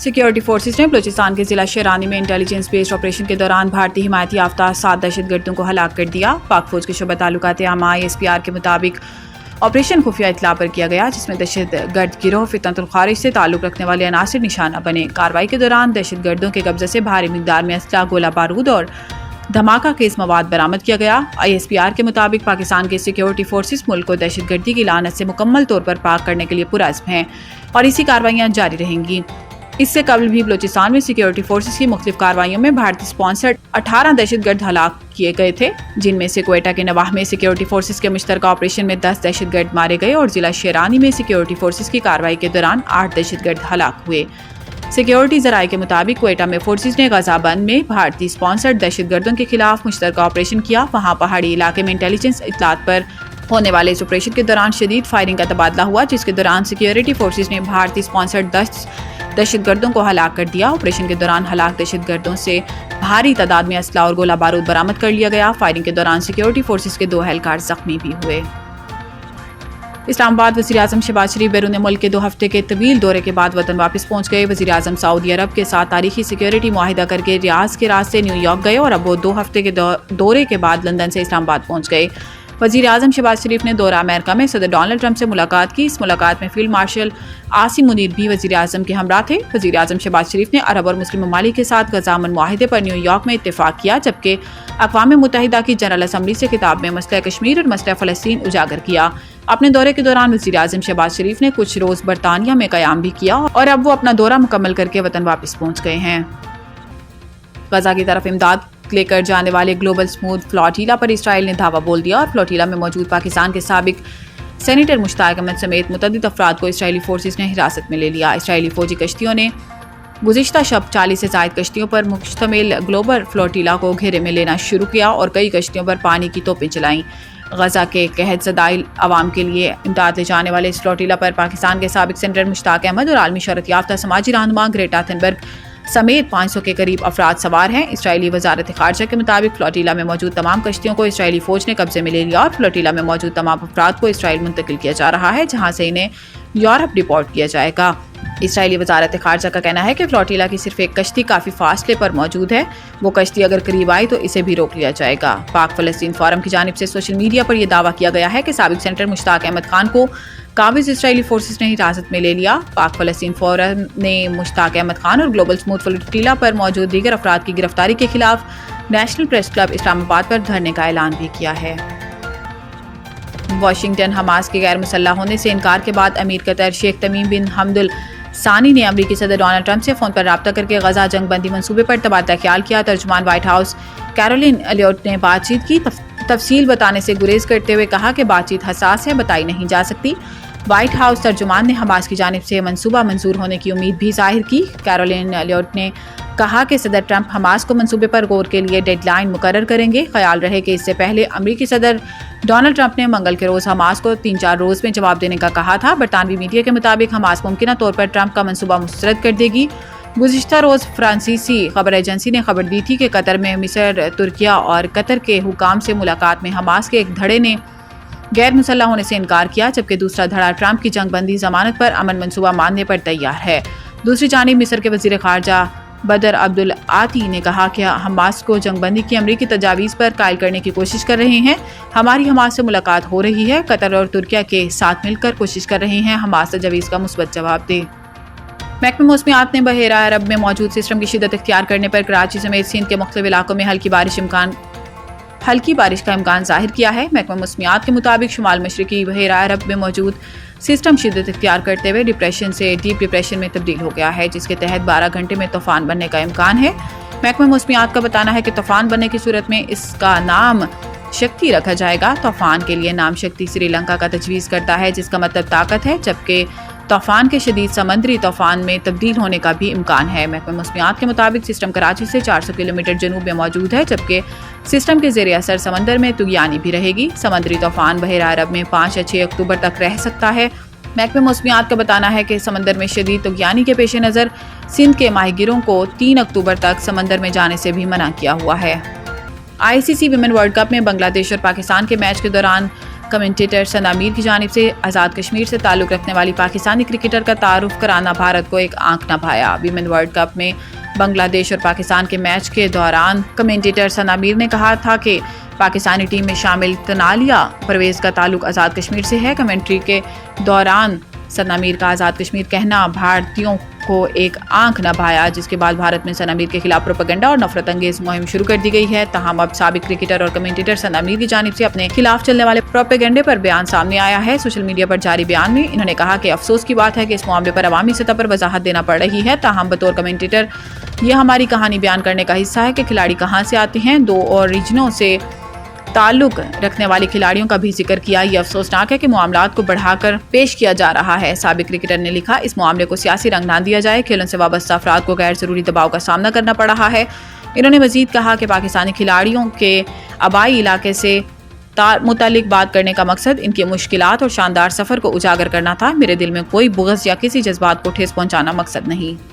Security forces نے بلوچستان کے ضلع شیرانی میں انٹیلیجنس بیسڈ آپریشن کے دوران بھارتی حمایت یافتہ 7 دہشت گردوں کو ہلاک کر دیا۔ پاک فوج کے شعبہ تعلقات عامہ ISPR کے مطابق آپریشن خفیہ اطلاع پر کیا گیا، جس میں دہشت گرد گروہ فتنۃ الخارج سے تعلق رکھنے والے عناصر نشانہ بنے۔ کارروائی کے دوران دہشت گردوں کے قبضے سے بھاری مقدار میں اسلحہ، گولہ بارود اور دھماکہ خیز مواد برآمد کیا گیا۔ ISPR کے مطابق پاکستان کے سیکیورٹی فورسز ملک کو دہشت گردی کی لعنت سے مکمل طور پر پاک کرنے کے لیے پرعزم ہیں اور اسی کارروائیاں جاری رہیں گی۔ اس سے قبل بھی بلوچستان میں سیکیورٹی فورسز کی مختلف کارروائیوں میں بھارتی سپانسرڈ 18 دہشت گرد ہلاک کیے گئے تھے، جن میں سے کوئٹہ کے نواح میں سیکیورٹی فورسز کے مشترکہ آپریشن میں 10 دہشت گرد مارے گئے اور ضلع شیرانی میں سیکیورٹی فورسز کی کارروائی کے دوران 8 دہشت گرد ہلاک ہوئے۔ سیکیورٹی ذرائع کے مطابق کوئٹہ میں فورسز نے غزہ بند میں بھارتی سپانسرڈ دہشت گردوں کے خلاف مشترکہ آپریشن کیا۔ وہاں پہاڑی علاقے میں انٹیلیجنس اطلاعات پر ہونے والے اس آپریشن کے دوران شدید فائرنگ کا تبادلہ ہوا، جس کے دوران سیکیورٹی فورسز نے بھارتی سپانسرڈ 10 دہشت گردوں کو ہلاک کر دیا۔ آپریشن کے دوران ہلاک دہشت گردوں سے بھاری تعداد میں اسلحہ اور گولہ بارود برآمد کر لیا گیا۔ فائرنگ کے دوران سیکیورٹی فورسز کے 2 اہلکار زخمی بھی ہوئے۔ اسلام آباد وزیر اعظم شہباز شریف بیرون ملک کے 2 ہفتے کے طویل دورے کے بعد وطن واپس پہنچ گئے۔ وزیر اعظم سعودی عرب کے ساتھ تاریخی سیکیورٹی معاہدہ کر کے ریاض کے راستے نیو یارک گئے اور اب وہ 2 ہفتے کے دورے کے بعد لندن سے اسلام آباد پہنچ گئے۔ وزیر اعظم شہباز شریف نے دورہ امریکہ میں صدر ڈونلڈ ٹرمپ سے ملاقات کی۔ اس ملاقات میں فیلڈ مارشل عاصم منیر بھی وزیر اعظم کے ہمراہ تھے۔ وزیر اعظم شہباز شریف نے عرب اور مسلم ممالک کے ساتھ غزہ امن معاہدے پر نیو یارک میں اتفاق کیا، جبکہ اقوام متحدہ کی جنرل اسمبلی سے خطاب میں مسئلہ کشمیر اور مسئلہ فلسطین اجاگر کیا۔ اپنے دورے کے دوران وزیر اعظم شہباز شریف نے کچھ روز برطانیہ میں قیام بھی کیا اور اب وہ اپنا دورہ مکمل کر کے وطن واپس پہنچ گئے ہیں۔ غزہ کی طرف امداد لے کر جانے والے گلوبل سموتھ فلاٹیلا پر اسرائیل نے دھاوا بول دیا اور فلاٹیلا میں موجود پاکستان کے سابق سینیٹر مشتاق احمد سمیت متعدد افراد کو اسرائیلی فورسز نے حراست میں لے لیا۔ اسرائیلی فوجی کشتیوں نے گزشتہ شب 40 سے زائد کشتیوں پر مشتمل گلوبل فلاٹیلا کو گھیرے میں لینا شروع کیا اور کئی کشتیوں پر پانی کی توپیں چلائیں۔ غزہ کے قحط زدہ عوام کے لیے امداد لے جانے والے اس فلاٹیلا پر پاکستان کے سابق سینیٹر مشتاق احمد اور عالمی شہرت یافتہ سماجی رہنما گریٹا تھنبرگ سمیت 500 کے قریب افراد سوار ہیں۔ اسرائیلی وزارت خارجہ کے مطابق فلاٹیلا میں موجود تمام کشتیوں کو اسرائیلی فوج نے قبضے میں لے لیا اور فلاٹیلا میں موجود تمام افراد کو اسرائیل منتقل کیا جا رہا ہے، جہاں سے انہیں یورپ ڈپورٹ کیا جائے گا۔ اسرائیلی وزارت خارجہ کا کہنا ہے کہ فلاٹیلا کی صرف ایک کشتی کافی فاصلے پر موجود ہے، وہ کشتی اگر قریب آئی تو اسے بھی روک لیا جائے گا۔ پاک فلسطین فورم کی جانب سے سوشل میڈیا پر یہ دعویٰ کیا گیا ہے کہ سابق سینیٹر مشتاق احمد خان کو قابض اسرائیلی فورسز نے حراست میں لے لیا۔ پاک فلسطین فورم نے مشتاق احمد خان اور گلوبل سموتھ فلاٹیلا پر موجود دیگر افراد کی گرفتاری کے خلاف نیشنل پریس کلب اسلام آباد پر دھرنے کا اعلان بھی کیا ہے۔ واشنگٹن حماس کے غیر مسلح ہونے سے انکار کے بعد امیر قطر شیخ تمیم بن حمد ثانی نے امریکی صدر ڈونلڈ ٹرمپ سے فون پر رابطہ کر کے غزہ جنگ بندی منصوبے پر تبادلہ خیال کیا۔ ترجمان وائٹ ہاؤس کیرولین ایلیوٹ نے بات چیت کی تفصیل بتانے سے گریز کرتے ہوئے کہا کہ بات چیت حساس ہے، بتائی نہیں جا سکتی۔ وائٹ ہاؤس ترجمان نے حماس کی جانب سے منصوبہ منظور ہونے کی امید بھی ظاہر کی۔ کیرولین ایلیوٹ نے کہا کہ صدر ٹرمپ حماس کو منصوبے پر غور کے لیے ڈیڈ لائن مقرر کریں گے۔ خیال رہے کہ اس سے پہلے امریکی صدر ڈونلڈ ٹرمپ نے منگل کے روز حماس کو 3-4 روز میں جواب دینے کا کہا تھا۔ برطانوی میڈیا کے مطابق حماس ممکنہ طور پر ٹرمپ کا منصوبہ مسترد کر دے گی۔ گزشتہ روز فرانسیسی خبر ایجنسی نے خبر دی تھی کہ قطر میں مصر، ترکیہ اور قطر کے حکام سے ملاقات میں حماس کے ایک دھڑے نے غیر مسلح ہونے سے انکار کیا، جبکہ دوسرا دھڑا ٹرمپ کی جنگ بندی ضمانت پر امن منصوبہ ماننے پر تیار ہے۔ دوسری جانب مصر کے وزیر خارجہ بدر عبدالعاطی نے کہا کہ حماس کو جنگ بندی کی امریکی تجاویز پر قائل کرنے کی کوشش کر رہے ہیں۔ ہماری حماس سے ملاقات ہو رہی ہے، قطر اور ترکیہ کے ساتھ مل کر کوشش کر رہے ہیں حماس تجاویز کا مثبت جواب دے۔ محکمہ موسمیات نے بحیرہ عرب میں موجود سسٹم کی شدت اختیار کرنے پر کراچی سمیت سندھ کے مختلف علاقوں میں ہلکی بارش کا امکان ظاہر کیا ہے۔ محکمہ موسمیات کے مطابق شمال مشرقی بحیرہ عرب میں موجود سسٹم شدت اختیار کرتے ہوئے ڈپریشن سے ڈیپ ڈپریشن میں تبدیل ہو گیا ہے، جس کے تحت 12 گھنٹے میں طوفان بننے کا امکان ہے۔ محکمہ موسمیات کا بتانا ہے کہ طوفان بننے کی صورت میں اس کا نام شکتی رکھا جائے گا۔ طوفان کے لیے نام شکتی سری لنکا کا تجویز کرتا ہے، جس کا مطلب طاقت ہے، جبکہ طوفان کے شدید سمندری طوفان میں تبدیل ہونے کا بھی امکان ہے۔ محکمہ موسمیات کے مطابق سسٹم کراچی سے 400 کلومیٹر جنوب میں موجود ہے، جبکہ سسٹم کے زیر اثر سمندر میں طغیانی بھی رہے گی۔ سمندری طوفان بحیرہ عرب میں 5 یا 6 اکتوبر تک رہ سکتا ہے۔ محکمہ موسمیات کا بتانا ہے کہ سمندر میں شدید طغیانی کے پیش نظر سندھ کے ماہی گیروں کو 3 اکتوبر تک سمندر میں جانے سے بھی منع کیا ہوا ہے۔ ICC ویمن ورلڈ کپ میں بنگلہ دیش اور پاکستان کے میچ کے دوران کمنٹیٹر سنا میر کی جانب سے آزاد کشمیر سے تعلق رکھنے والی پاکستانی کرکٹر کا تعارف کرانا بھارت کو ایک آنکھ نہ بھایا۔ ویمن ورلڈ کپ میں بنگلہ دیش اور پاکستان کے میچ کے دوران کمنٹیٹر سنا میر نے کہا تھا کہ پاکستانی ٹیم میں شامل تنالیہ پرویز کا تعلق آزاد کشمیر سے ہے۔ کمنٹری کے دوران سنا میر کا آزاد کشمیر کہنا بھارتیوں کو ایک آنکھ نہ بھایا، جس کے بعد بھارت میں سنا میر کے خلاف پروپیگنڈا اور نفرت انگیز مہم شروع کر دی گئی ہے۔ تاہم اب سابق کرکٹر اور کمنٹیٹر سنا میر کی جانب سے اپنے خلاف چلنے والے پروپیگنڈے پر بیان سامنے آیا ہے۔ سوشل میڈیا پر جاری بیان میں انہوں نے کہا کہ افسوس کی بات ہے کہ اس معاملے پر عوامی سطح پر وضاحت دینا پڑ رہی ہے۔ تاہم بطور کمنٹیٹر یہ ہماری کہانی بیان کرنے کا حصہ ہے کہ کھلاڑی کہاں سے آتے ہیں۔ دو اور ریجنوں سے تعلق رکھنے والے کھلاڑیوں کا بھی ذکر کیا۔ یہ افسوسناک ہے کہ معاملات کو بڑھا کر پیش کیا جا رہا ہے۔ سابق کرکٹر نے لکھا، اس معاملے کو سیاسی رنگ نہ دیا جائے۔ کھیلوں سے وابستہ افراد کو غیر ضروری دباؤ کا سامنا کرنا پڑ رہا ہے۔ انہوں نے مزید کہا کہ پاکستانی کھلاڑیوں کے آبائی علاقے سے متعلق بات کرنے کا مقصد ان کی مشکلات اور شاندار سفر کو اجاگر کرنا تھا۔ میرے دل میں کوئی بغض یا کسی جذبات کو ٹھیس پہنچانا مقصد نہیں۔